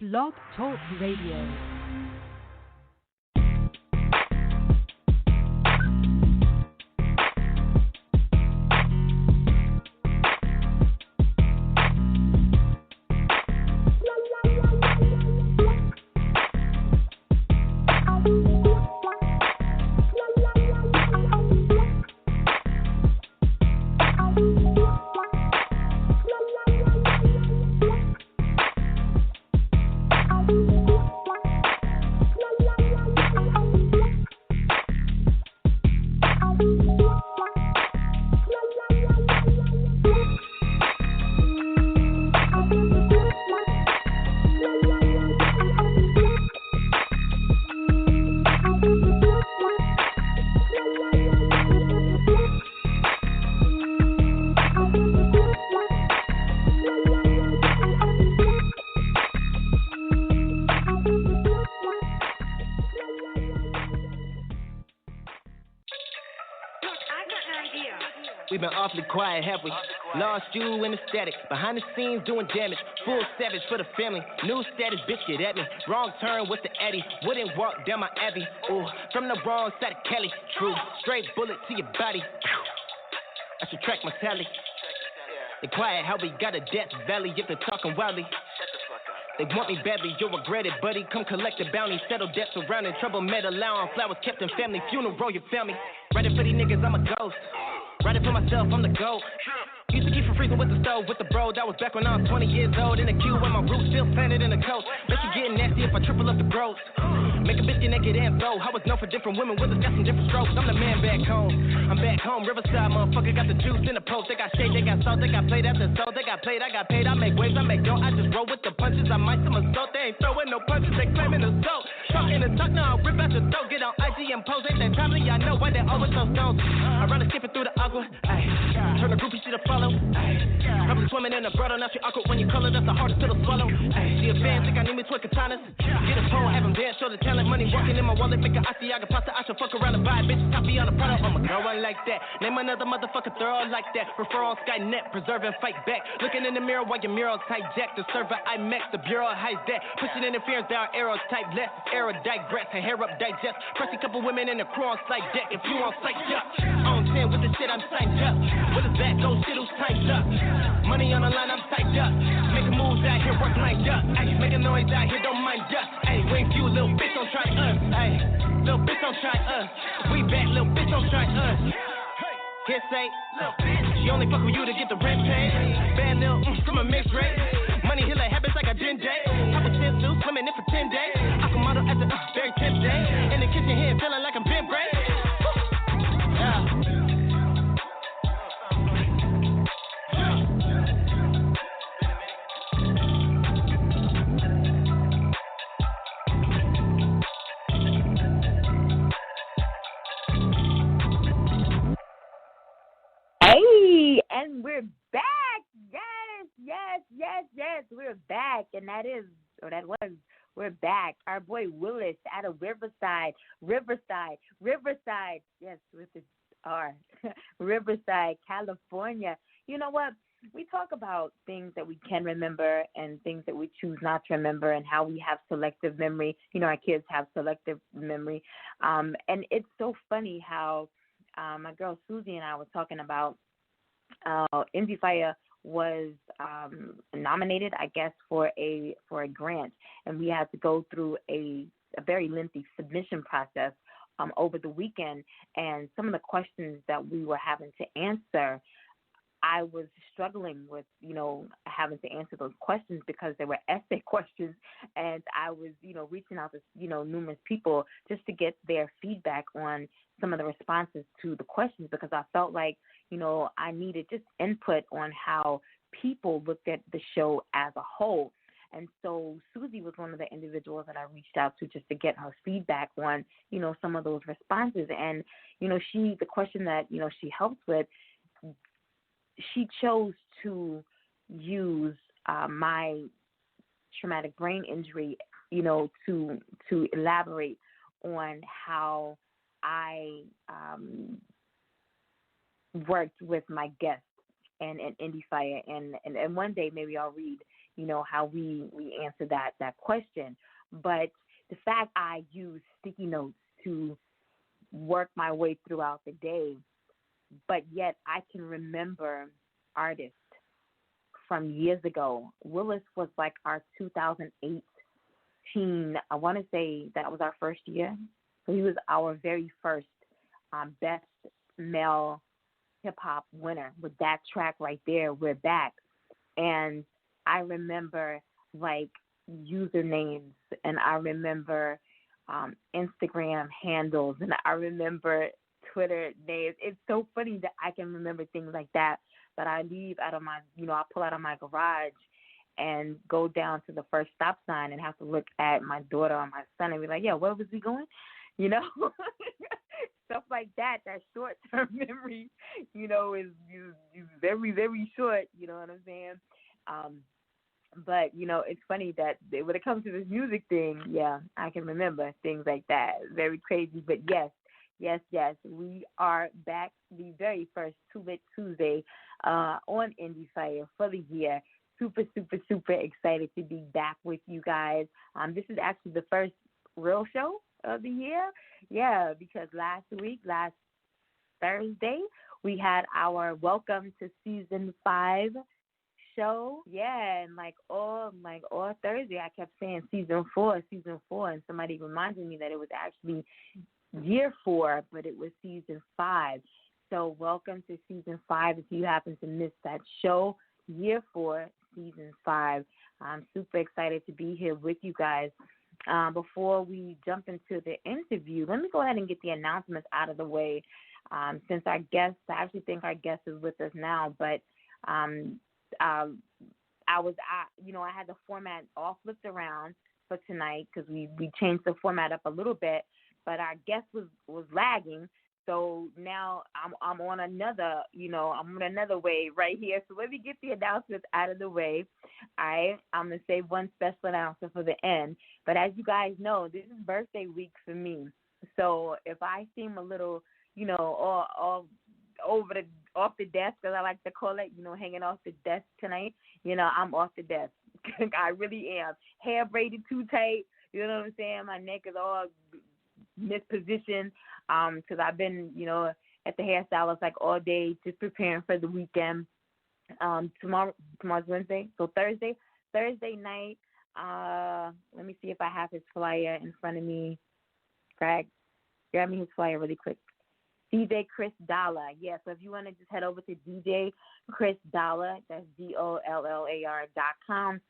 Blog Talk Radio. Quiet, have we? Lost you in the static. Behind the scenes doing damage. Full savage for the family. New status, bitch, get at me. Wrong turn with the Eddie. Wouldn't walk down my Abbey. Ooh, from the wrong side of Kelly. True, straight bullet to your body. I should track my tally. They quiet, how we got a death valley if they're talking wildly. They want me badly, you'll regret it, buddy. Come collect the bounty, settle debts surrounding trouble, med allowing flowers kept in family, funeral, your family. Writing for these niggas, I'm a ghost. Writing for myself, I'm the GOAT. Used to keep from freezing with the stove, with the bro. That was back when I was 20 years old. In the queue with my roots still planted in the coast. Bet you getting nasty if I triple up the gross. Make a bitch get naked and flow. I was known for different women, with us got some different strokes. I'm the man back home. I'm back home, Riverside, motherfucker. Got the juice in the post. They got shade, they got salt, they got played after sold. They got played, I got paid. I make waves, I make dough. I just roll with the punches. I might some assault. They ain't throwing no punches, they claiming assault. Talking the talk, now I rip out your throat. Get on IG and pose. Ain't that timely? I know why they always so stones. I'd rather skip it through the aqua. Ay. Turn the groupie shit to follow. Ay. Probably swimming in the grotto, now she awkward when you color, that's the hardest pill to swallow. Ay, she a fan, think I need me twin katanas. Get a pole, have him dance, show the talent, money walking in my wallet, make a Asiaga pasta, I should fuck around and buy a bitch, copy on the product, I'm a girl one like that. Name another motherfucker thorough like that. Refer on Skynet, preserve and fight back. Looking in the mirror while your mural's hijacked. The server IMAX, the bureau hides that. Pushing interference down arrows type less. Arrow digress, and hair up digest. Press a couple women in the crew on slight deck. If you on slight up, on 10 with the shit I'm signed up. With a back, those shit who's timed up. Money on the line, I'm tied up. Making moves out here, work lined up. Ay, making noise out here, don't mind us. Ay, wait for you, little bitch, don't try us. Ay, little bitch, don't try us. We back, little bitch, don't try us. Can't say, little bitch, she only fuck with you to get the rent paid. Bad little, from a mixed rate. Money heal like habits like a gin day. Pop a chin suit, swimming in for 10 days. I can model at the very 10th day. In the kitchen here, feeling like I'm Ben Bray. Yeah. Hey, and we're back. Yes. We're back, and we're back. Our boy Willis out of Riverside. Yes, with the R. Riverside, California. You know what? We talk about things that we can remember and things that we choose not to remember and how we have selective memory. You know, our kids have selective memory. And it's so funny how my girl Susie and I were talking about Endie Fiya was nominated, I guess, for a grant, and we had to go through a very lengthy submission process over the weekend. And some of the questions that we were having to answer, I was struggling with, having to answer those questions because they were essay questions, and I was, reaching out to, numerous people just to get their feedback on some of the responses to the questions, because I felt like, I needed just input on how people looked at the show as a whole. And so Susie was one of the individuals that I reached out to just to get her feedback on, some of those responses. And, the question that, she helps with, she chose to use my traumatic brain injury, to elaborate on how I worked with my guests and Endie Fiya. And one day maybe I'll read, how we answer that question. But the fact I use sticky notes to work my way throughout the day, but yet I can remember artists from years ago. Willis was like our 2018, I want to say that was our first year. So he was our very first best male hip-hop winner with that track right there, We're Back. And I remember, like, usernames, and I remember Instagram handles, and I remember Twitter names. It's so funny that I can remember things like that. But I leave out of my, I pull out of my garage and go down to the first stop sign and have to look at my daughter or my son and be like, yeah, where was we going? Stuff like that, that short-term memory, is very, very short, you know what I'm saying? But, it's funny that when it comes to this music thing, yeah, I can remember things like that. Very crazy. But yes, we are back the very first Too Lit Tuesday on Endie Fiya for the year. Super, super, super excited to be back with you guys. This is actually the first real show of the year. Yeah, because last Thursday, we had our Welcome to Season 5 show. Yeah, and all Thursday I kept saying season 4, and somebody reminded me that it was actually year 4, but it was season 5. So welcome to season 5. If you happen to miss that show, year 4, season 5. I'm super excited to be here with you guys. Before we jump into the interview, let me go ahead and get the announcements out of the way. Since our guest, I actually think our guest is with us now, but I had the format all flipped around for tonight because we changed the format up a little bit, but our guest was lagging. So now I'm on another, I'm on another wave right here. So let me get the announcements out of the way. I'm going to save one special announcement for the end. But as you guys know, this is birthday week for me. So if I seem a little, all off the desk, as I like to call it, hanging off the desk tonight, I'm off the desk. I really am. Hair braided too tight, you know what I'm saying? My neck is all mispositioned because I've been, at the hairstylist all day just preparing for the weekend. Tomorrow's Wednesday, so Thursday night, let me see if I have his flyer in front of me. Greg, grab me his flyer really quick. DJ Chris Dollar. Yeah, so if you want to just head over to DJ Chris Dollar, that's DOLLAR.com,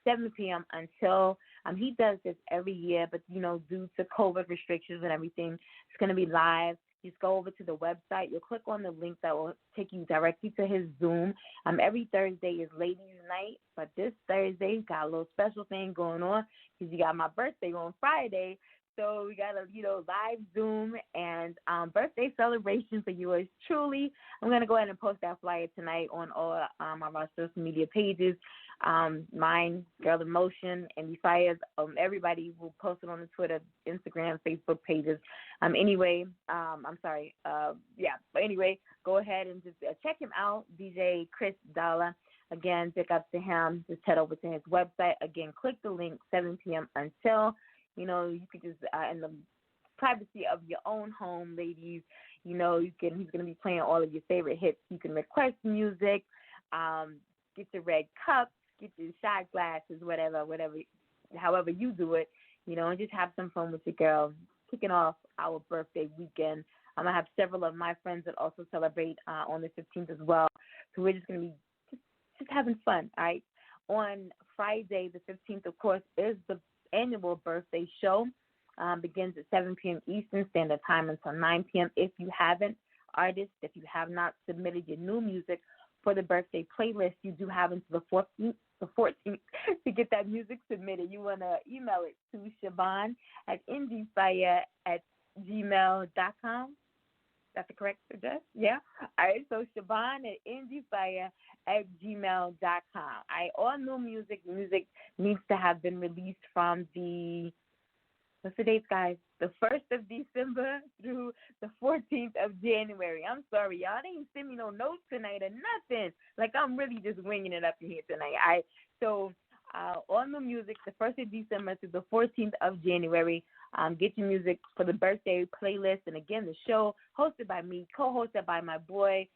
7 p.m. until, he does this every year, but, due to COVID restrictions and everything, it's going to be live. Just go over to the website. You'll click on the link that will take you directly to his Zoom. Every Thursday is ladies' night, but this Thursday got a little special thing going on because you got my birthday on Friday. So we got a, live Zoom and birthday celebration for yours truly. I'm going to go ahead and post that flyer tonight on all of our social media pages. Mine, Girl in Motion, Endie Fiya, everybody will post it on the Twitter, Instagram, Facebook pages. But anyway, go ahead and just check him out, DJ Chris Dollar. Again, pick up to him. Just head over to his website. Again, click the link, 7 p.m. until. You could just, in the privacy of your own home, ladies, he's going to be playing all of your favorite hits. You can request music, get your red cups, get your shot glasses, whatever, however you do it, and just have some fun with your girl, kicking off our birthday weekend. I'm going to have several of my friends that also celebrate on the 15th as well. So we're just going to be just having fun, all right? On Friday, the 15th, of course, is the annual birthday show. Begins at 7 p.m. Eastern Standard Time until 9 p.m. If you have not submitted your new music for the birthday playlist, you do have until the 14th to get that music submitted. You want to email it to Siobhan at endiefiya@gmail.com. That's the correct address? Yeah? All right, so Siobhan at endiefiya@gmail.com. All new music needs to have been released from what's the dates, guys? The 1st of December through the 14th of January. I'm sorry, y'all. They ain't send me no notes tonight or nothing. I'm really just winging it up in here tonight. So all new music the 1st of December through the 14th of January. Get your music for the birthday playlist. And again, the show hosted by me, co-hosted by my boy,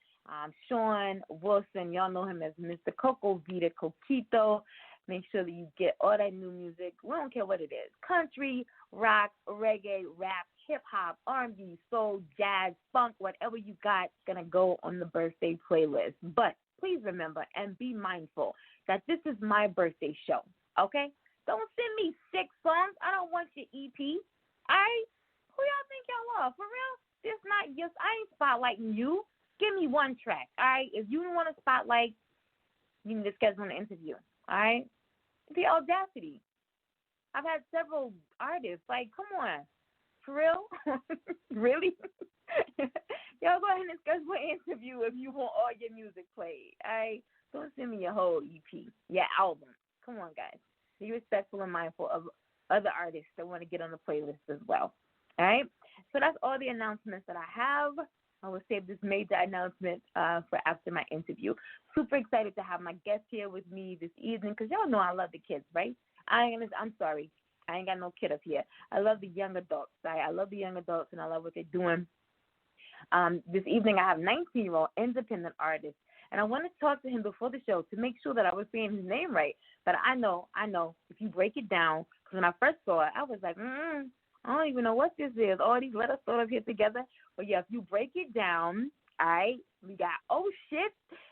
Sean Wilson. Y'all know him as Mr. Coco Vita Coquito. Make sure that you get all that new music. We don't care what it is. Country, rock, reggae, rap, hip-hop, R&B, soul, jazz, funk, whatever you got, going to go on the birthday playlist. But please remember and be mindful that this is my birthday show, okay? Don't send me 6 songs. I don't want your EP. All right? Who y'all think y'all are? For real? This not just, I ain't spotlighting you. Give me 1 track, all right? If you want to spotlight, you need to schedule an interview, all right? The audacity. I've had several artists, like, come on. For real? Really? Y'all go ahead and schedule an interview if you want all your music played, all right? Don't send me your whole EP, your album. Come on, guys. Be respectful and mindful of other artists that want to get on the playlist as well, all right? So that's all the announcements that I have. I will save this major announcement for after my interview. Super excited to have my guest here with me this evening because y'all know I love the kids, right? I'm sorry. I ain't got no kid up here. I love the young adults. I love the young adults, and I love what they're doing. This evening I have 19-year-old independent artist, and I want to talk to him before the show to make sure that I was saying his name right. But I know, if you break it down, because when I first saw it, I was like, I don't even know what this is. All these letters sort of hit together. But, yeah, if you break it down, all right, we got,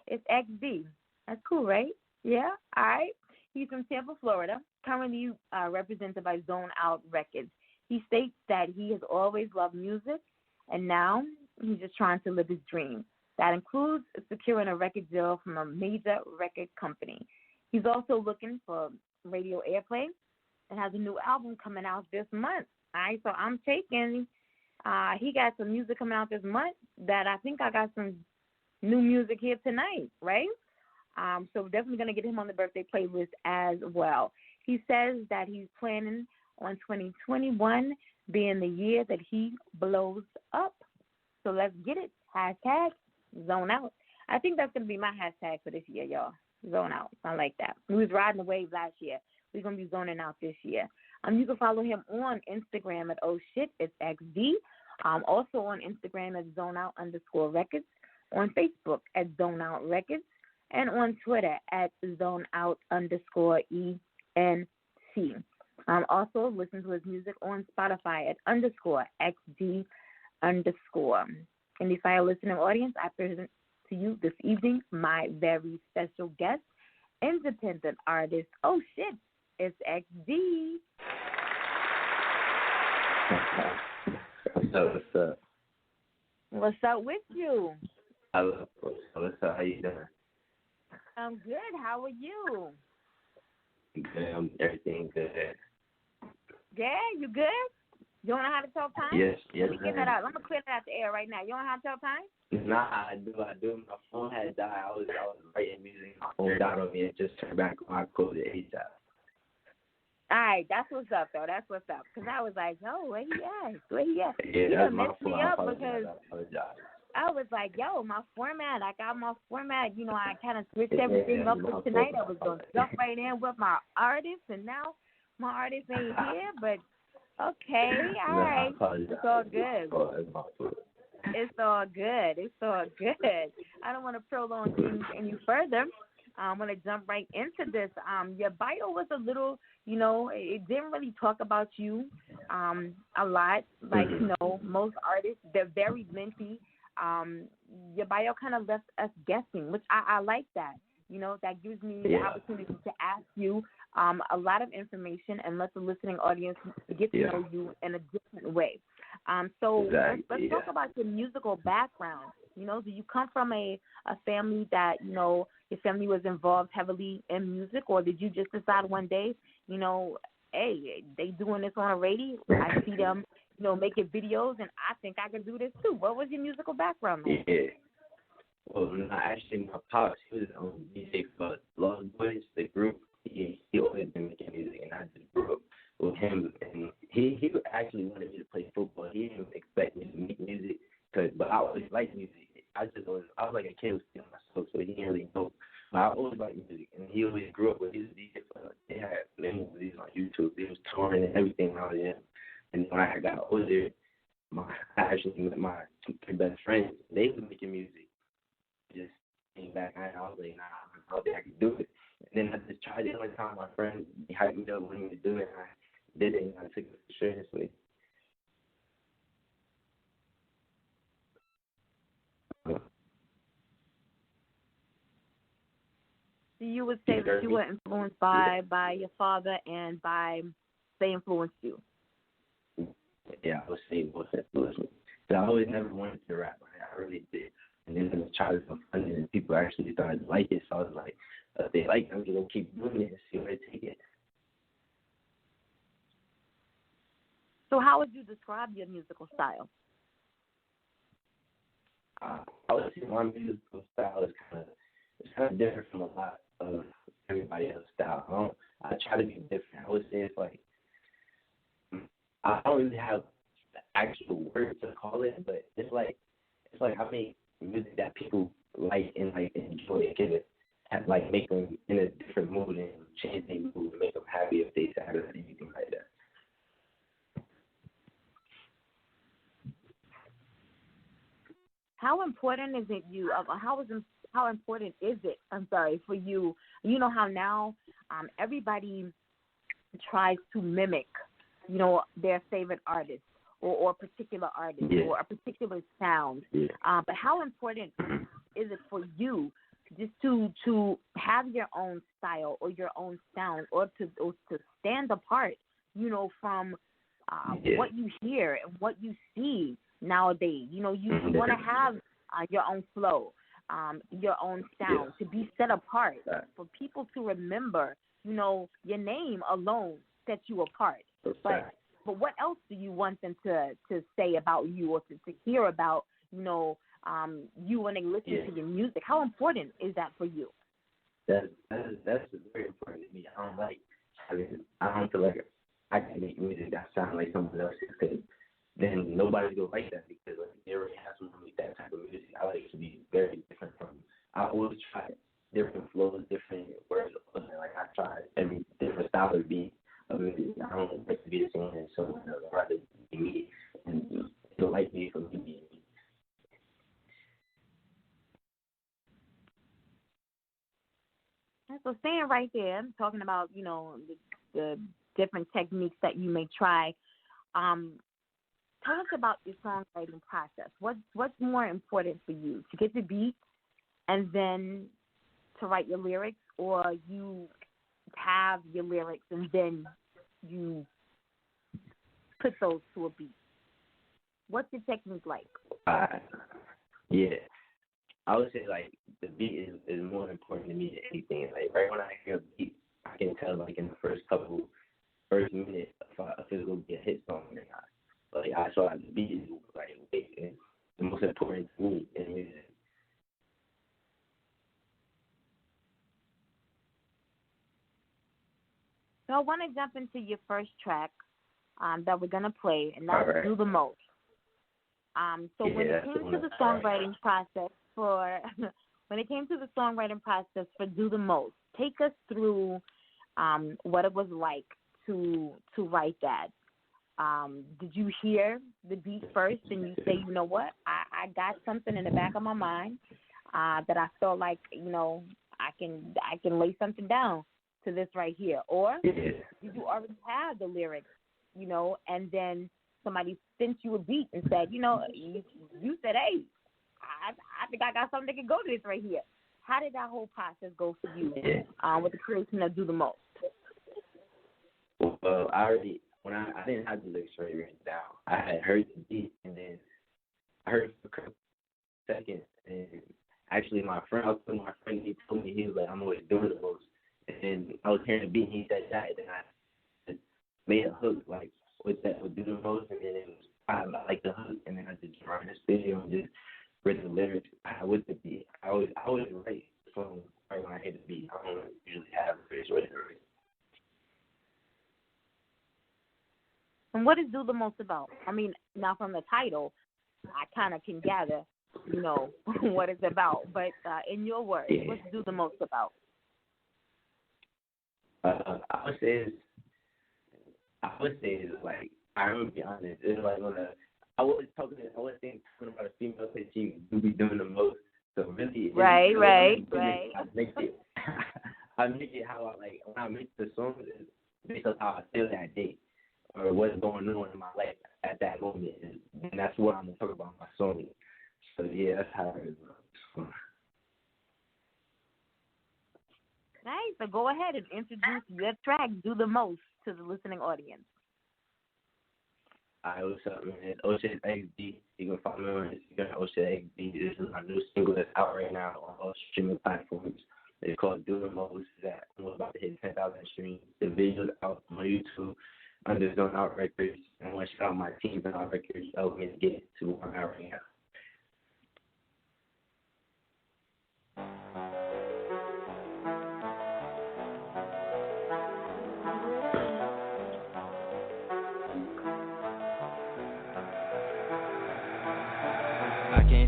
it's XD. That's cool, right? Yeah, all right. He's from Tampa, Florida, currently represented by ZoneOut Records. He states that he has always loved music, and now he's just trying to live his dream. That includes securing a record deal from a major record company. He's also looking for radio airplay and has a new album coming out this month. All right, so I'm taking, he got some music coming out this month that I think I got some new music here tonight, right? So we're definitely going to get him on the birthday playlist as well. He says that he's planning on 2021 being the year that he blows up. So let's get it. Hashtag zone out. I think that's going to be my hashtag for this year, y'all. Zone out. I like that. We was riding the wave last year. We're going to be zoning out this year. You can follow him on Instagram at Ohshititsxd. Also on Instagram at ZoneOut_Records. On Facebook at ZoneOut Records. And on Twitter at ZoneOut_ENC. Also listen to his music on Spotify at _XD_. Endie Fiya listening audience, I present to you this evening my very special guest, independent artist, it's XD. What's up? What's up with you? I love it. What's up? How you doing? I'm good. How are you? Good. Everything good. Yeah, you good? You don't know how to tell time? Yes. Let me get that out. I'm gonna clear that out the air right now. You don't know how to tell time? Nah, I do. My phone had died. I was writing music. My phone died on me. It just turned back on. I called it ASAP. All right, that's what's up, though. That's what's up. Because I was like, yo, where he at? Yeah, you that's my messed fault. me up because I was like, yo, my format. I got my format. You know, I kind of switched everything up for tonight. I was going to jump right in with my artist, and now my artist ain't here. But, okay, all right. It's all good. It's all good. I don't want to prolong things any further. I'm going to jump right into this. Your bio was a little, it didn't really talk about you a lot. Like, most artists, they're very lengthy. Your bio kind of left us guessing, which I like that. That gives me the opportunity to ask you a lot of information and let the listening audience get to know you in a different way. So let's talk about your musical background. Do you come from a family that, your family was involved heavily in music, or did you just decide one day, hey, they doing this on a radio? I see them, making videos, and I think I can do this too. What was your musical background like? Yeah. Well, actually, my pops, he was on DJ for Lost Boys, the group. He always been making music, and I just grew up with him. And he actually wanted me to play football. He didn't expect me to make music, but I always liked music. I was like a kid who was stealing myself, so he didn't really know. But I always liked music, and he always grew up with his DJ for him learning everything I was young. And when I got older, I actually met my two best friends. They were making music. Just came back, and I was like, nah, I don't think I can do it. And then I just tried it one time. My friend hyped me up, wanted me to do it, and I did it, and I took it seriously. So you would say that you were influenced by your father and they influenced you. Yeah, I would say most influenced me. Because I always never wanted to rap. I really did. And then I was trying to fun it, and people actually started to like it. So I was like, if they like it, I'm just going to keep doing it and see where they take it. So how would you describe your musical style? I would say my musical style is kind of different from a lot of everybody else's style. I try to be different. I would say it's like I don't really have the actual word to call it, but it's like I make music that people like and like enjoy. It can like make them in a different mood and change their mood and make them happy if they sad or anything like that. How important is it how important is it? I'm sorry, for you. You know how now everybody tries to mimic, their favorite artist or a particular artist or a particular sound. But how important is it for you just to have your own style or your own sound or to stand apart, from what you hear and what you see nowadays? You want to have your own flow, your own sound, to be set apart, for people to remember, your name alone sets you apart. But what else do you want them to say about you or to hear about, you when they listen to your music? How important is that for you? That's very important to me. I don't feel like I can make music that sound like someone else's, because then nobody's gonna like that, because they already have someone make that type of music. I like it to be very different from. I always try different flows, different words. Like I try every different style of beat of music. I don't like to be the same as someone else. I'd rather be me and feel like me for me being me. So staying right there, talking about, the different techniques that you may try. Tell us about your songwriting process. What's more important for you, to get the beat and then to write your lyrics, or you have your lyrics and then you put those to a beat? What's your technique like? Yeah, I would say like the beat is more important to me than anything. Like right when I hear a beat, I can tell like in the first minute if it's gonna be a hit song or not. Like I saw the beat is like the most important to me in music. So I want to jump into your first track that we're gonna play, and that's "Do the Most." So when it came to the songwriting process for "Do the Most," take us through what it was like to write that. Did you hear the beat first and you say, you know what, I got something in the back of my mind that I felt like, I can lay something down to this right here? Or did you already have the lyrics, and then somebody sent you a beat and said, you said, hey, I think I got something that can go to this right here. How did that whole process go for you with the creation of "Do the Most"? Well, when I didn't have the lyrics already written down. I had heard the beat, and then I heard it for a couple seconds, and actually I was with my friend, he told me, he was like, I'm always doing the most. And then I was hearing the beat, and he said that, and then I just made a hook, like, with "Do the Most," and then I like the hook, and then I just wrote this video and just written the lyrics with the beat. I always write songs right when I hear the beat. I don't usually have the lyrics written already. And what is "Do the Most" about? I mean, now from the title, I kind of can gather, what it's about. But in your words, what's "Do the Most" about? I would say I would say it's like, I'm gonna be honest. It's like I was talking about a female that she do be doing the most. So really, right. I make it. I make it how I like when I make the song. It's based on how I feel that day or what's going on in my life at that moment, and that's what I'm gonna talk about in my song. So yeah, that's how it is. Nice. So go ahead and introduce your track, Do the Most, to the listening audience. Alright, what's up, man? It's Ohshititsxd. You can follow me on Instagram, Ohshititsxd. This is my new single that's out right now on all streaming platforms. It's called Do the Most. I'm about to hit 10,000 streams. The video's out on YouTube under ZoneOut Records. And I want to shout out my team, ZoneOut Records, helping me to get it to where I'm at right now.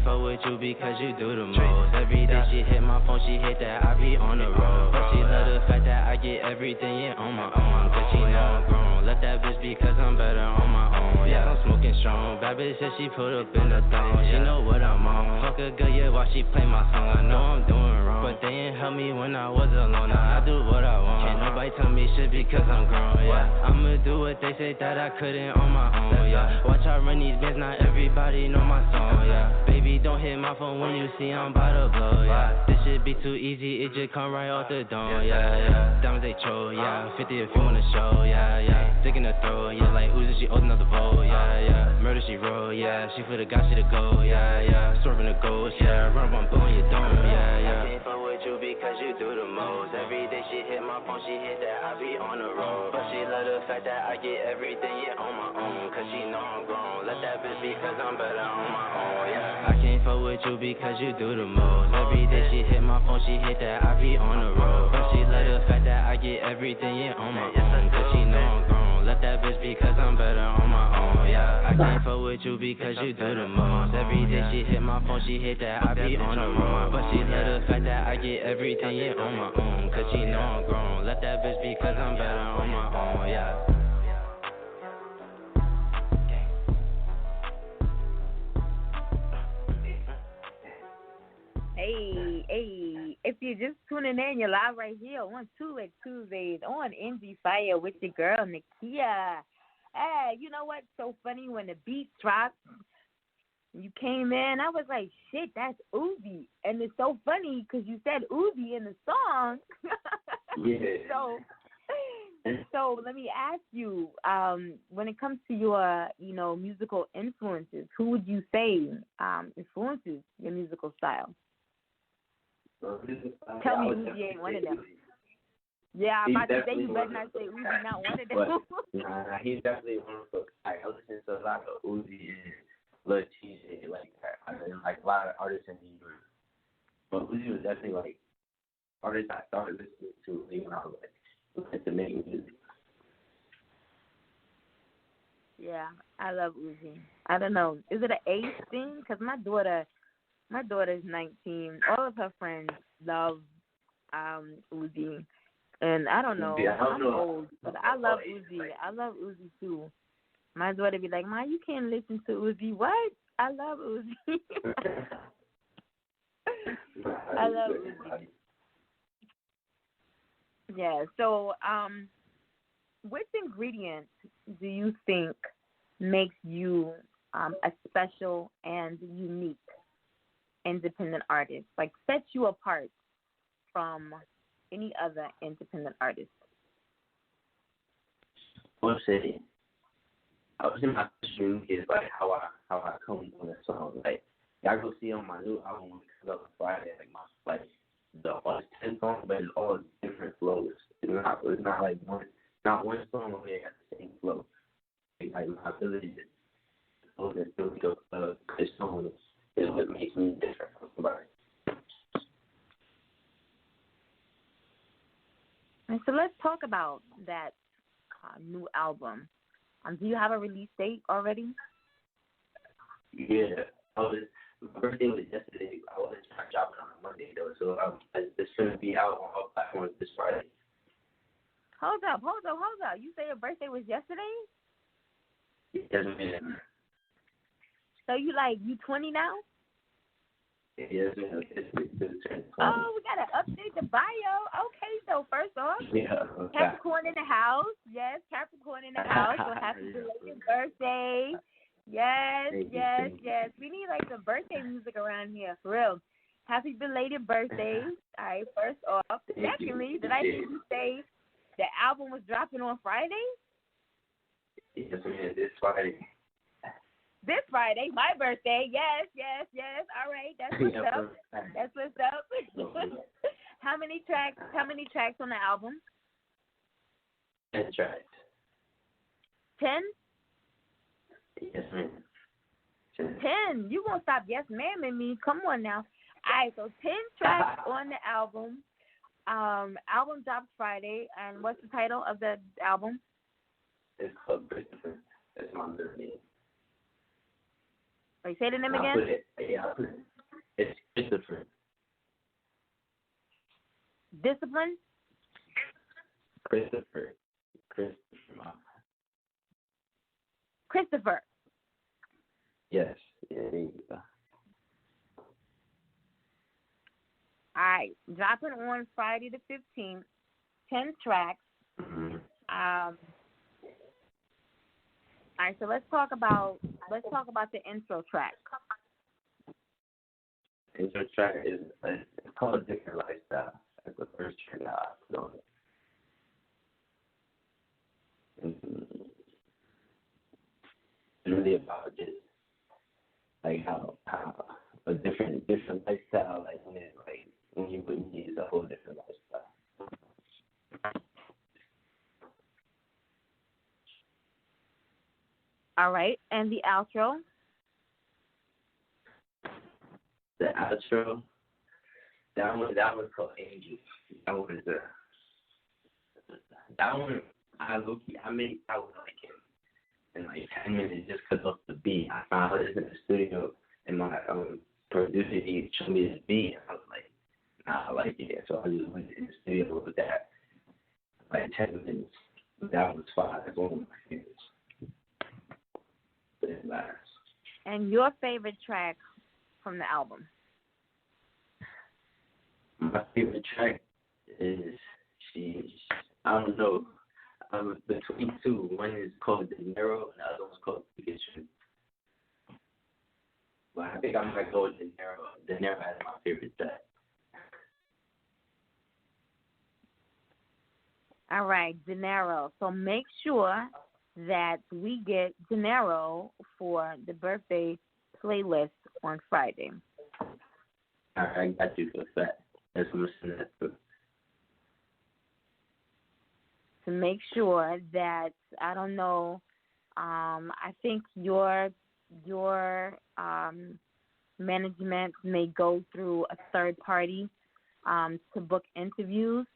Fuck with you because you do the most. Every day she hit my phone, she hit that I be on the road. But she love the fact that I get everything, yeah, on my own. Cause she know I'm grown. Let that bitch be cause I'm better on my own. Yeah, I'm smoking strong. Bad bitch said she put up in the thong. She know what I'm on. Fuck a girl, yeah, while she play my song. I know I'm doing wrong, but they ain't help me when I was alone. Now I do what I want. Can't nobody tell me shit because I'm grown, yeah. I'ma do what they say that I couldn't on my own, yeah. Watch I run these bands, not everybody know my song, yeah. Baby, don't hit my phone when you see I'm about to blow, yeah. This shit be too easy, it just come right off the dome, yeah. Diamonds they troll, yeah. 50 if you wanna show, yeah. Stick in the throat, yeah. Like Uzi, she old enough to vote, yeah. Murder she roll, yeah. She for the guy, she the go, yeah. Swerving the ghost, yeah. Run up on blowing your dome, yeah. I can't fuck with you because you do the most. Every day she hit my phone, she hit that I be on the road. But she love the fact that I get everything, yeah, on my own. Cause she know I'm grown. Let that bitch be cause I'm better on my own, yeah. I can't fuck with you because you do the most. Every day she hit my phone, she hit that I be on the road. But she love the fact that I get everything, yeah, on my own. Cause she know I'm grown. Let that bitch be cause I'm better on my own, yeah. I can't fuck with you because you do the most. Every day she hit my phone, she hit that I be on the road. But she love the fact that I get everything, yeah, on my own. Cause she know I'm grown. Let that bitch be cause I'm better on my own, yeah. Hey, if you're just tuning in, you're live right here on Tuesdays on Endie Fiya with your girl, Nakia. Hey, you know what's so funny? When the beat dropped, you came in, I was like, shit, that's Uzi. And it's so funny because you said Uzi in the song. Yeah. So let me ask you, when it comes to your, musical influences, who would you say influences your musical style? Tell me Uzi ain't one of them. Yeah, I'm about to say you better not say Uzi not one of them. Nah, he's definitely one of them. I listen to a lot of Uzi and Lil TJ like that. I mean, like a lot of artists in New York. But Uzi was definitely like artists I started listening to when I was like looking to make music. Yeah, I love Uzi. I don't know. Is it an age thing? Because my daughter's 19. All of her friends love Uzi. And I don't know. I'm old, but I love Uzi. I love Uzi too. My daughter be like, Ma, you can't listen to Uzi. What? I love Uzi. I love Uzi. Yeah. So, which ingredient do you think makes you a special and unique independent artist? Like, sets you apart from any other independent artist? I would say my unique is like how I come on a song. Like y'all go see on my new album when it comes out on Friday, like the all 10 songs, but it's all different flows. It's not like one song where they got the same flow. Like my ability to hold and feel good songs is what makes me different from somebody. And so let's talk about that new album. Do you have a release date already? Yeah, my birthday was yesterday. I wasn't trying to drop it on a Monday though, so it's going to be out on all platforms this Friday. Hold up. You say your birthday was yesterday? Yes, ma'am. So you 20 now? Yes, ma'am. Oh, we gotta update the bio. Okay, so first off, Capricorn in the house. Yes, Capricorn in the house. So happy belated birthday. Yes. We need some birthday music around here, for real. Happy belated birthday. All right, first off. Secondly, did I hear you say the album was dropping on Friday? Yes, ma'am. This Friday. This Friday, my birthday. Yes. All right, that's what's up. How many tracks on the album? 10 tracks. 10? Yes, ma'am. 10. You won't stop yes ma'am and me. Come on now. All right, so 10 tracks on the album. Album drops Friday, and what's the title of the album? It's called Christopher. That's my middle name. Wait, say the name again? I'll put it. It's Christopher. Discipline? Christopher. Christopher. Yes. Yeah, there you go. All right, dropping on Friday the 15th, 10 tracks. Mm-hmm. All right, so let's talk about the intro track. Intro track is it's called Different Lifestyle. That's the first track that I put on it. It's really about just how a different lifestyle, when you with me, it's a whole different lifestyle. All right, and the outro? The outro, that was called Angel. That one I made that one in 10 minutes just because of the beat. I found it in the studio and my producer he showed me this beat and I was like, nah, I like it. So I just went in the studio with that 10 minutes. That was fire. That's one of my favorites. But it lasts. And your favorite track from the album? My favorite track is I don't know. Between two. One is called De Niro and the other one's called Pikachu. But I think I might go with De Niro. De Niro has my favorite track. All right, De Niro. So make sure that we get De Niro for the birthday playlist on Friday. All right, I got you for that. That's what I'm listening to. To make sure that, I don't know, I think your management may go through a third party to book interviews,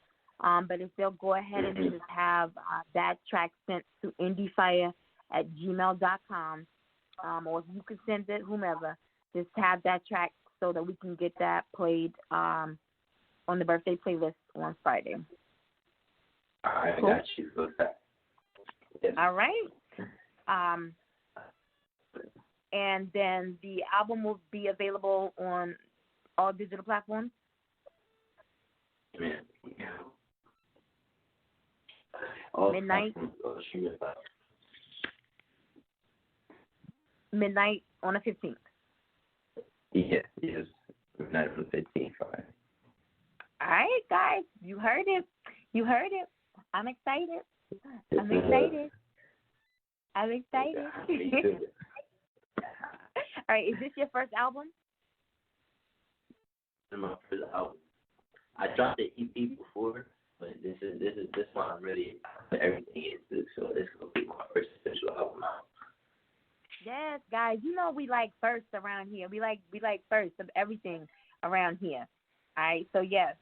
but if they'll go ahead and just have that track sent to endiefiya@gmail.com, or if you can send it, whomever, just have that track so that we can get that played on the birthday playlist on Friday. All right, cool. I got you for that. Yes. All right. And then the album will be available on all digital platforms? Yeah. Midnight? Midnight on the 15th? Yes. Midnight on the 15th. All right, guys. You heard it. I'm excited. All right, is this your first album? My first album. I dropped the EP before, but this one I'm really put everything into, so this is gonna be my first official album out. Yes, guys. You know we like first around here. We like first of everything around here. All right, so yes.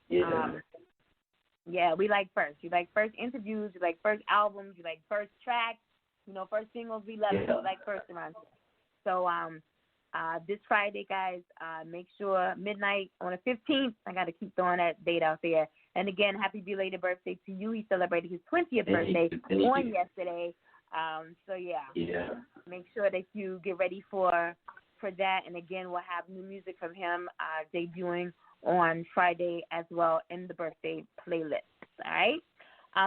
Yeah, we like first. You like first interviews. You like first albums. You like first tracks. First singles. We love it. We like first around here. So this Friday, guys, make sure midnight on the 15th. I got to keep throwing that date out there. And again, happy belated birthday to you. He celebrated his 20th birthday Thank you. yesterday. So Yeah. make sure that you get ready for that. And again, we'll have new music from him debuting on Friday as well in the birthday playlist. All right.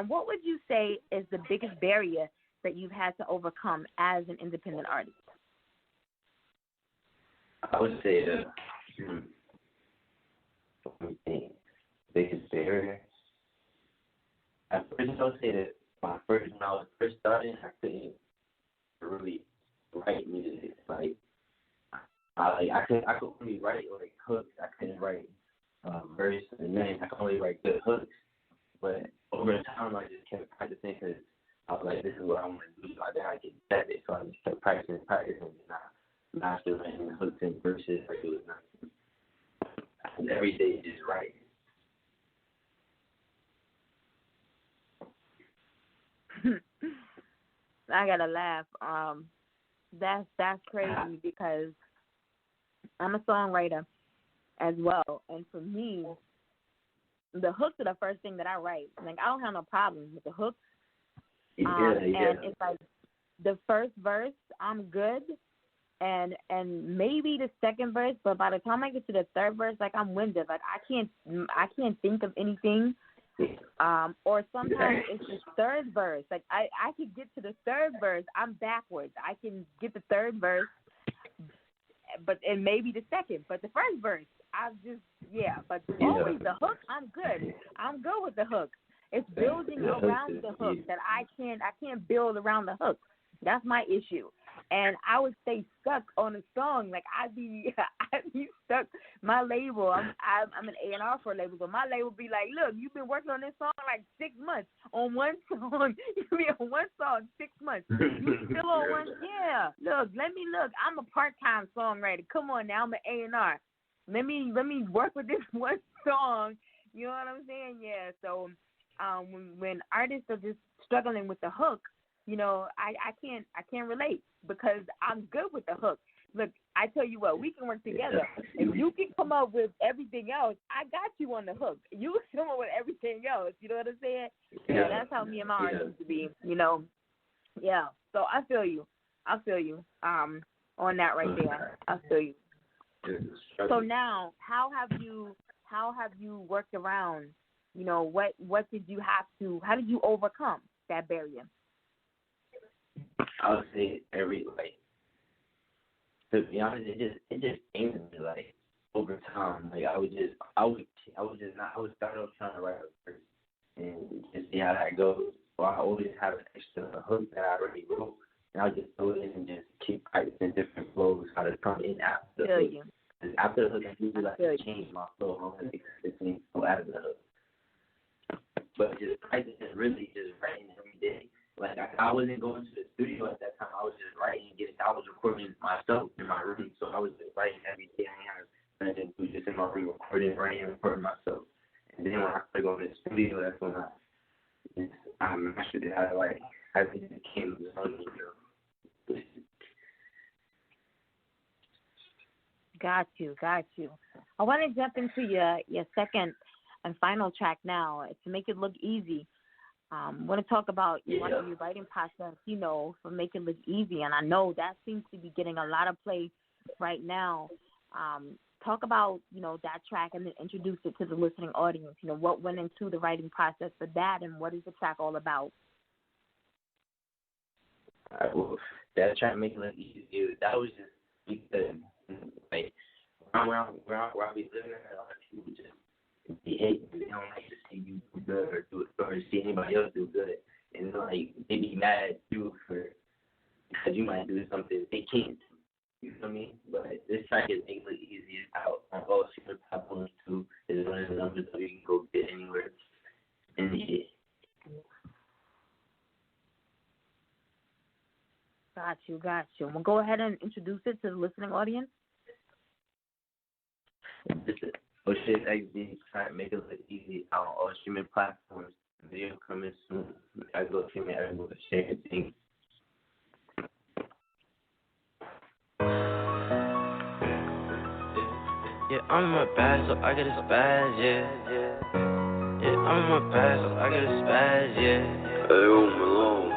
What would you say is the biggest barrier that you've had to overcome as an independent artist? I would say the biggest barrier. At first, I would say that when I was first starting, I couldn't really write music. Like I could only write like hooks. I couldn't write verse, and then I could only write good hooks. But over time, I just kept practicing because I was like, this is what I want to do. So then I get better. So I just kept practicing, and I mastered writing hooks and verses. Like it was nothing. And every day just write. I gotta laugh. That's crazy because I'm a songwriter as well, and for me, the hooks are the first thing that I write. Like I don't have no problem with the hooks. And it's like the first verse, I'm good, and maybe the second verse, but by the time I get to the third verse, like I'm winded. Like I can't think of anything. Or sometimes it's the third verse. Like I could get to the third verse, I'm backwards. I can get the third verse, and maybe the second, but the first verse, But always the hook, I'm good. I'm good with the hook. It's building around the hook that I can't build around the hook. That's my issue. And I would stay stuck on a song. Like I'd be stuck. My label, I'm an A&R for a label, so my label be like, look, you've been working on this song like 6 months. On one song, you be on one song 6 months. You still on one? Yeah. Look, let me look. I'm a part-time songwriter. Come on now, I'm an A&R. Let me work with this one song. You know what I'm saying? Yeah. So when artists are just struggling with the hook, you know, I can't relate because I'm good with the hook. Look, I tell you what, we can work together. If you can come up with everything else, I got you on the hook. You come up with everything else. You know what I'm saying? Yeah, that's how me and my art used to be. You know, yeah. So I feel you. On that right there. I feel you. So now, how have you worked around? You know, what did you have to? How did you overcome that barrier? I would say to be honest, it just came to me like over time. Like I would start off trying to write a verse and just see how that goes. Or I always have an extra hook that I already wrote, and I'll just throw it in and just keep practicing different flows how to come in after the hook. And after the hook, I usually like to change my flow. I don't want to things go out of the hook. But just practicing, really just writing every day. Like I wasn't going to the studio at that time. I was just writing and I was recording myself in my room. So I was just writing every day. I had nothing to do, just in my room writing and recording myself. And then when I started going to the studio, that's when I mastered it. I just became Got you. I want to jump into your second and final track now to make it look easy. I want to talk about your writing process, you know, for Make It Look Easy, and I know that seems to be getting a lot of play right now. Talk about, you know, that track and then introduce it to the listening audience. You know, what went into the writing process for that, and what is the track all about? All right, well, that track, Make It Look Easy, that was just because, like, where I be living at, a lot of people just be hating. They don't like to see you do good or see anybody else do good. And like they be mad at you because you might do something they can't do. You feel me? But this track is Make It Look Easy. It's out on all streaming platforms too. It's one of the numbers that you can go get anywhere. And yeah. Got you. We'll go ahead and introduce it to the listening audience. Ohshititsxd, try to Make It Look Easy out on all streaming platforms. Video coming soon. I go stream it everywhere, share things. Yeah, I'm in my bag, so I get this bad, yeah. Yeah, I'm in my bag, so I got a spaz, yeah. Hey, Malone.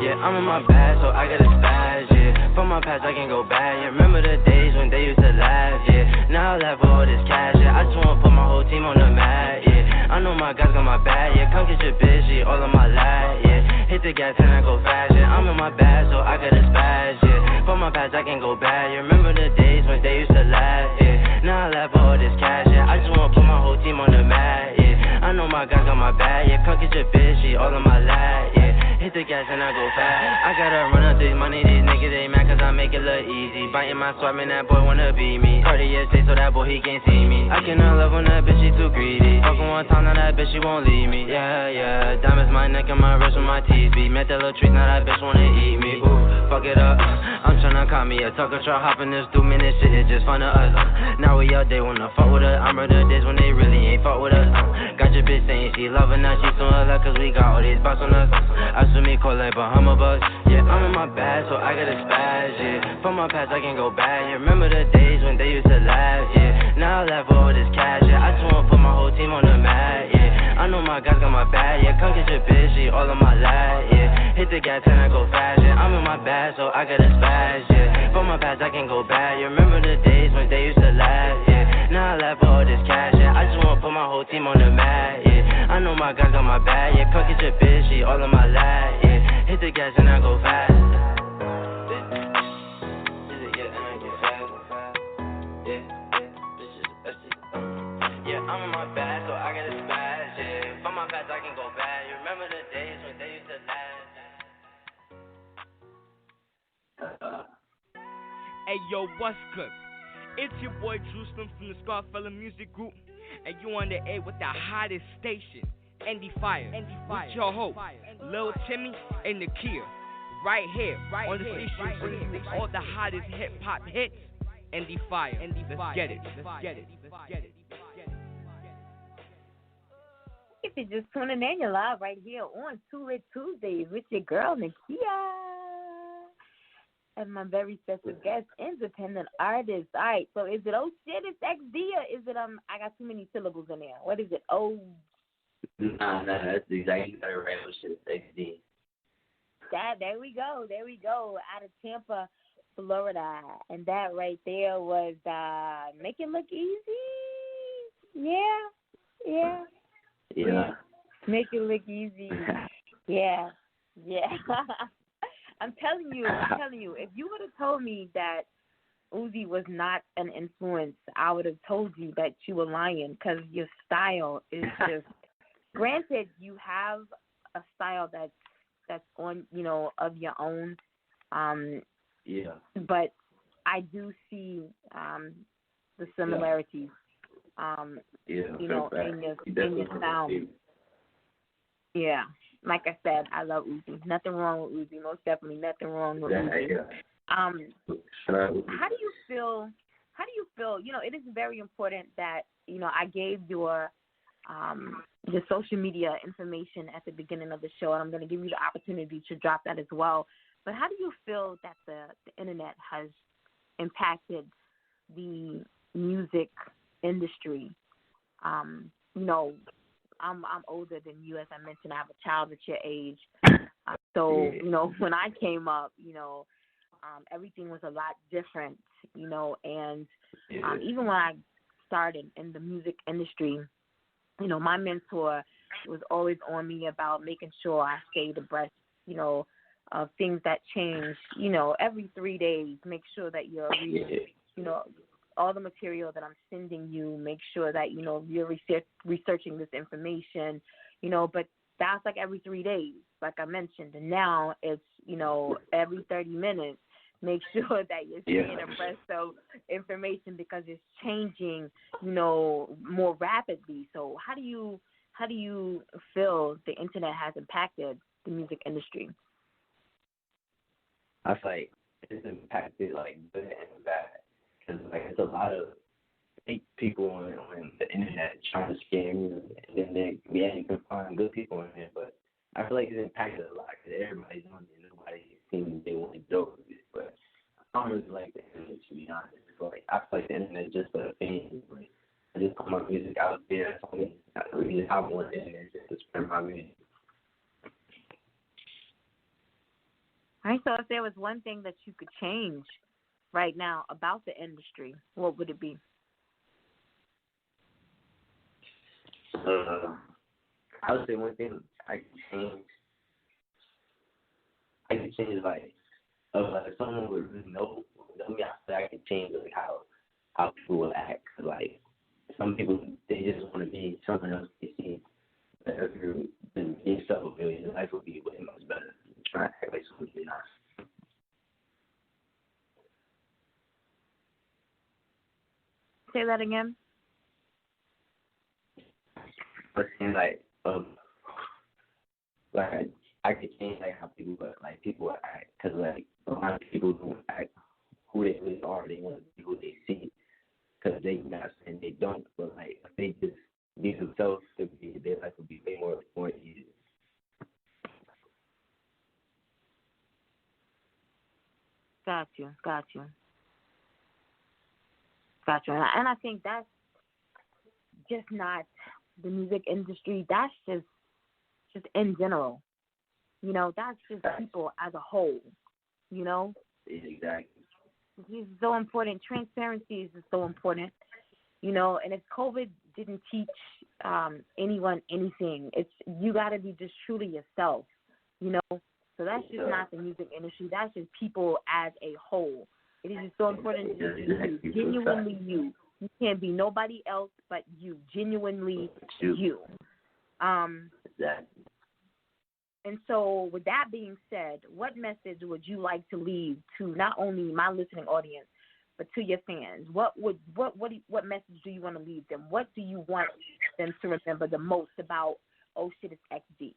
Yeah, I'm in my bag, so I got a spaz, yeah. From my past, I can go back, yeah. Remember the days when they used to laugh, yeah. Now I laugh for all this cash, yeah. I just wanna put my whole team on the mat, yeah. I know my guys got my back, yeah. Come get your bitch, yeah. All on my lap, yeah. Hit the gas and I go fast, yeah. I'm in my bag, so I got a spaz, yeah. From my past, I can go back, yeah. Remember the days when they used to laugh, yeah. Now I laugh for all this cash, yeah. I just wanna put my whole team on the mat, yeah. I know my guys got my back, yeah. Come get your bitch, yeah. All on my lap, yeah. Hit the gas and I go fast. I gotta run up this money, these niggas they mad cause I make it look easy. Biting my swap and that boy wanna be me. Cartier say so that boy he can't see me. I cannot love when that bitch she too greedy. Fucking one time now that bitch she won't leave me. Yeah, diamonds my neck and my wrist with my teeth beat. Met that little treat now that bitch wanna eat me. Ooh, fuck it up. I'm tryna call me a talker truck hopping this 2 minute shit is just fun to us. Now we out they wanna fuck with us. I murder days when they really ain't fuck with us. Got your bitch saying she loving us. She soon love cause we got all these bots on us. I swear me cold like Bahama bucks. Yeah, I'm in my bag, so I got a spaz, yeah. From my past, I can go back, yeah. Remember the days when they used to laugh, yeah. Now I laugh for all this cash, yeah. I just wanna put my whole team on the mat, yeah. I know my guys got my back, yeah. Come get your bitch, yeah. All on my lap, yeah. Hit the gas and I go fast, yeah. I'm in my bag, so I got a spaz, yeah. From my past, I can go back, yeah. Remember the days when they used to laugh, yeah. Now I laugh for all this cash, yeah. I just wanna put my whole team on the mat, yeah. I know my guys got my back, yeah. Come get your bitch, yeah. All on my lap, yeah. Hit the gas and I go fast. Yeah, I'm in my bag, so I got a spaz, yeah. From my past, I can go back. You remember the days when they used to laugh? Hey, yo, what's good? It's your boy Jerusalem from the Scarfella Music Group, and you on the air with the hottest station, Endie Fiya. With your host, Lil Timmy and Nakia. Right here, on the station, bringing you all the hottest hip-hop hits, Endie Fiya. Let's get it. If you're just tuning in, you're live right here on Too Lit Tuesdays with your girl, Nakia. And my very special guest, independent artist. All right, so is it Ohshititsxd or is it, I got too many syllables in there. What is it, Nah, that's exactly right. Ohshititsxd. There we go. Out of Tampa, Florida. And that right there was Make It Look Easy. Yeah. Make It Look Easy. Yeah. I'm telling you, if you would have told me that Uzi was not an influence, I would have told you that you were lying because your style is just, granted, you have a style that's on, of your own. Yeah. But I do see the similarities, in your sound. Yeah. Like I said, I love Uzi. Nothing wrong with Uzi. Most definitely nothing wrong with Uzi. Yeah. How do you feel? It is very important that, I gave your social media information at the beginning of the show, and I'm going to give you the opportunity to drop that as well. But how do you feel that the internet has impacted the music industry? I'm older than you, as I mentioned. I have a child at your age. So, when I came up, everything was a lot different, and even when I started in the music industry, my mentor was always on me about making sure I stayed abreast, of things that change, every 3 days. Make sure that you're reading, all the material that I'm sending you, make sure that, you're researching this information, but that's like every 3 days, like I mentioned. And now it's, every 30 minutes, make sure that you're staying abreast of information because it's changing, more rapidly. So how do you feel the internet has impacted the music industry? I feel like it's impacted like good and bad. Because it's a lot of fake people on the internet trying to scam you, and then you can find good people in there. But I feel like it's impacted a lot because everybody's on there. Nobody seems they want to joke with it. But I don't really like the internet, to be honest. I feel like the internet is just for opinion. I just put my music out there. I mean, I really have one in there just to spread my music. All right, so if there was one thing that you could change right now about the industry, what would it be? I would say one thing I could change. Like, if someone would really know me, I feel like I could change like how people would act. Like, some people, they just want to be someone else they see. But if you're being yourself, your life would be way much better. Trying to act like someone you're not. Say that again. But saying like I could change like how people act, because like a lot of people don't act who they really are. They want to be who they see, because they not saying they don't, but like if they just be themselves, their life would be way more easy. Got you. And I think that's just not the music industry. That's just in general. You know, that's just people as a whole. You know? Exactly. It's so important. Transparency is so important. You know, and if COVID didn't teach anyone anything, it's you got to be just truly yourself. You know? So that's just not the music industry. That's just people as a whole. It is just so important to just be genuinely you. You can't be nobody else but you. Genuinely you. Exactly. And so, with that being said, what message would you like to leave to not only my listening audience, but to your fans? What message do you want to leave them? What do you want them to remember the most about Ohshititsxd?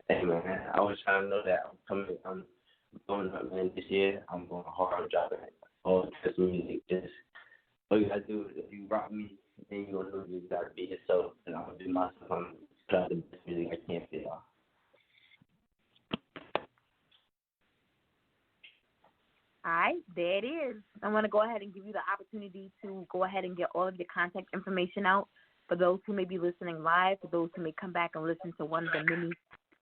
Hey man, I was trying to know that I'm going up, man, this year. I'm going hard. I'm dropping all this music. Just all you gotta do is if you rock me, then you're gonna know you gotta be yourself, and I'm gonna do myself. I'm gonna try the best music I can for y'all. All right, there it is. I want to go ahead and give you the opportunity to go ahead and get all of your contact information out for those who may be listening live, for those who may come back and listen to one of the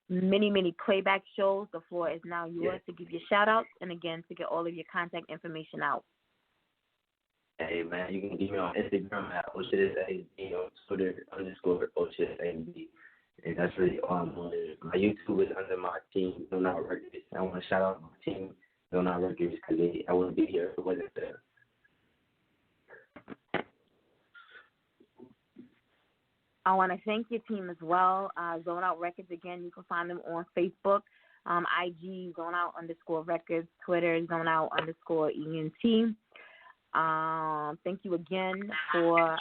many playback shows. The floor is now yours to give your shout-outs and, again, to get all of your contact information out. Hey, man, you can get me on Instagram at Ohshititsxd, on Twitter _Ohshititsxd. And that's really all I'm doing. My YouTube is under my team, ZoneOut Records. I want to shout out my team, ZoneOut Records, because I wouldn't be here if it wasn't there. I want to thank your team as well. ZoneOut Records, again, you can find them on Facebook, IG, ZoneOut _Records, Twitter, ZoneOut_ENT. Thank you again for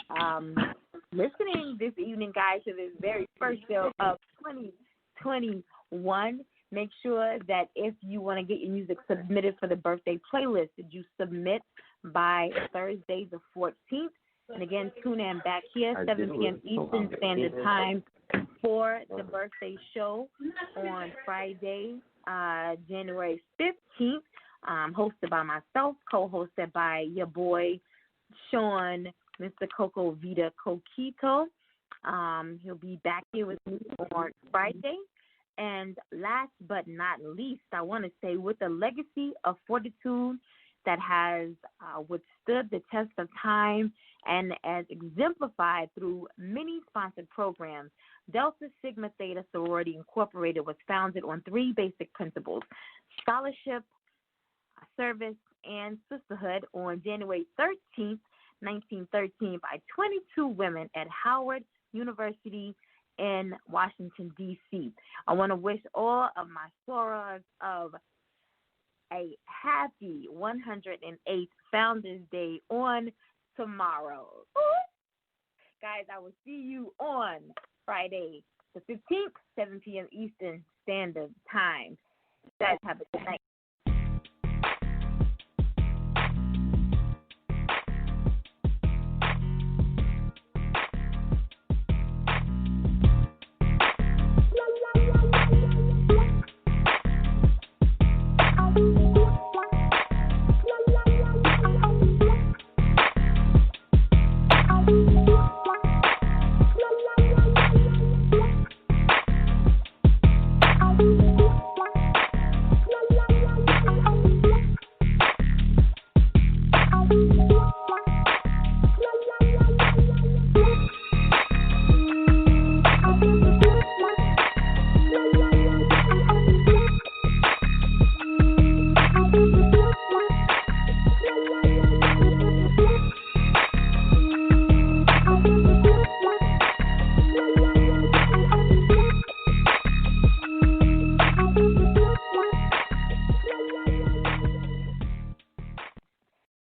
listening this evening, guys, to this very first show of 2021. Make sure that if you want to get your music submitted for the birthday playlist, that you submit by Thursday the 14th. And again, tune in back here, 7 p.m. Eastern Standard Time for the birthday show on Friday, January 15th, hosted by myself, co-hosted by your boy, Sean, Mr. Coco Vita Coquito. He'll be back here with me on Friday. And last but not least, I want to say, with a legacy of fortitude that has withstood the test of time and as exemplified through many sponsored programs, Delta Sigma Theta Sorority Incorporated was founded on 3 basic principles: scholarship, service, and sisterhood on January 13th, 1913 by 22 women at Howard University in Washington, D.C. I want to wish all of my sorors of a happy 108th Founders Day on tomorrow. Guys, I will see you on Friday the 15th, 7 p.m. Eastern Standard Time. You guys have a good night.